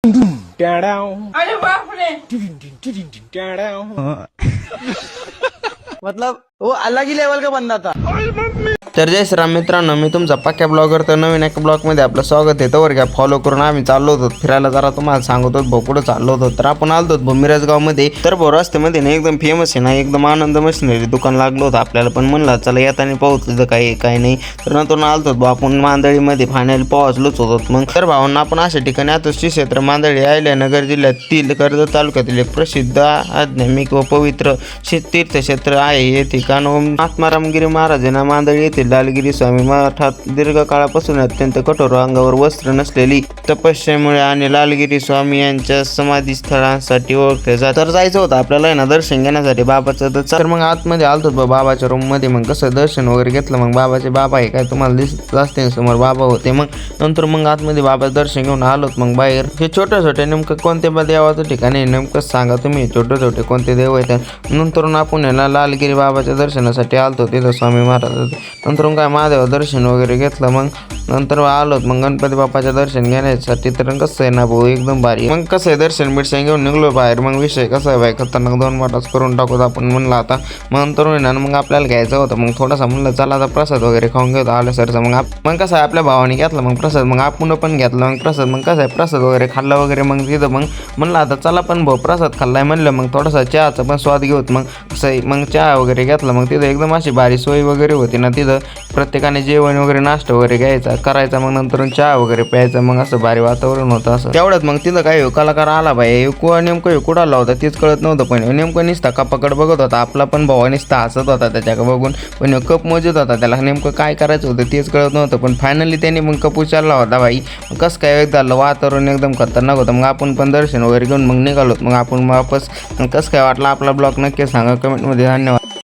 अरे बाप रे। मतलब वो अलग ही लेवल का बंदा था। तर जय श्रीराम मित्रांनो, मी तुमचा पक्क्या ब्लॉगर तर नवीन एका ब्लॉगमध्ये आपलं स्वागत आहे. तर घ्या फॉलो करून आम्ही चाललो होतो फिरायला, जरा तुम्हाला सांगतो भाऊ पुढे चाललो होतो. तर आपण आलो होतो मिरजगावमध्ये. तर भाऊ रस्त्यामध्ये ना एकदम फेमस आहे ना, एकदम आनंद मशिनरी दुकान लागलो होतं आपल्याला. पण म्हणलं चला येताना पाहू तिथं काही नाही. तर नंतर आलो होतो आपण मांदळीमध्ये फायनल पोहोचलोच होतो. मग तर भावांना आपण अशा ठिकाणी आता श्री क्षेत्र मांदळी अहिल्यानगर जिल्ह्यातील कर्जत तालुक्यातील एक प्रसिद्ध आध्यात्मिक व पवित्र तीर्थक्षेत्र आहे. हे ठिकाण महात्मा रामगिरी महाराजांना मांदळी येथील लालगिरी स्वामी मठात दीर्घ काळापासून अत्यंत कठोर अंगावर वस्त्र नसलेली तपस्येमुळे आणि लालगिरी स्वामी यांच्या समाधी स्थळांसाठी ओळखले जातात. तर जायचं होतं आपल्याला ना दर्शन घेण्यासाठी बाबाचं. तर मग आतमध्ये आलतो बाबाच्या रूम मध्ये. मग कसं दर्शन वगैरे घेतलं. मग बाबाचे बाबा आहे काय तुम्हाला दिसत असते समोर बाबा होते. मग नंतर मग आतमध्ये बाबा दर्शन घेऊन आलोत. मग बाहेर हे छोटे छोटे नेमकं कोणते देवाचं ठिकाणी नेमकं सांगा तुम्ही, छोटे छोटे कोणते देव आहेत. नंतर आपण याला लालगिरी बाबाच्या दर्शनासाठी आलतो तिथं स्वामी महाराज. नंतर काय महादेव दर्शन वगैरे घेतलं. मग नंतर आलोत मग गणपती बाप्पाच्या दर्शन घेण्यासाठी. तर कसं आहे ना भाऊ एकदम भारी. मग कसं आहे दर्शन बिर्शन घेऊन निघलो बाहेर. मग विषय कसा आहे बाई खतरनाक 2 वाटाच करून टाकूत आपण म्हणलं आता. मग नंतर ना मग आपल्याला घ्यायचं होतं. मग थोडासा म्हणलं चला आता प्रसाद वगैरे खाऊन घेतो आलं सरचं. मग कसं आहे आपल्या भावाने घेतला मग प्रसाद. मग आपण पण घेतला मग प्रसाद. मग कसं आहे प्रसाद वगैरे खाल्ला वगैरे. मग तिथं मग म्हणलं आता चला पण भाऊ प्रसाद खाल्लाय म्हणलं मग थोडासा चहाचा पण स्वाद घेऊत. मग कसं आहे मग चहा वगैरे घेतला. मग तिथं एकदम अशी भारी सोय वगैरे होती ना. तिथं प्रत्येकाने जेवण वगैरे नाश्ता वगैरे घ्यायचा करायचा. मग नंतर चहा वगैरे प्यायचा. मग असं भारी वातावरण होतं असं. तेवढ्यात मग तिथं काय कलाकार आला बाई. नेमकं कुठं आला होता तेच कळत नव्हतं. पण नेमकं निसता कपाकड बघत होता. आपला पण भावा निसता हसत होता त्याच्याकडे बघून. पण कप मोजत होता. त्याला नेमकं काय करायचं होतं तेच कळत नव्हतं. पण फायनली त्यांनी मग कप उचलला होता बाई. कसं काय झालं वातावरण एकदम खतरनाक होतं. मग आपण पण दर्शन वगैरे घेऊन मग निघालो. मग आपण वापस कसं काय वाटलं आपला ब्लॉग नक्की सांगा कमेंटमध्ये. धन्यवाद.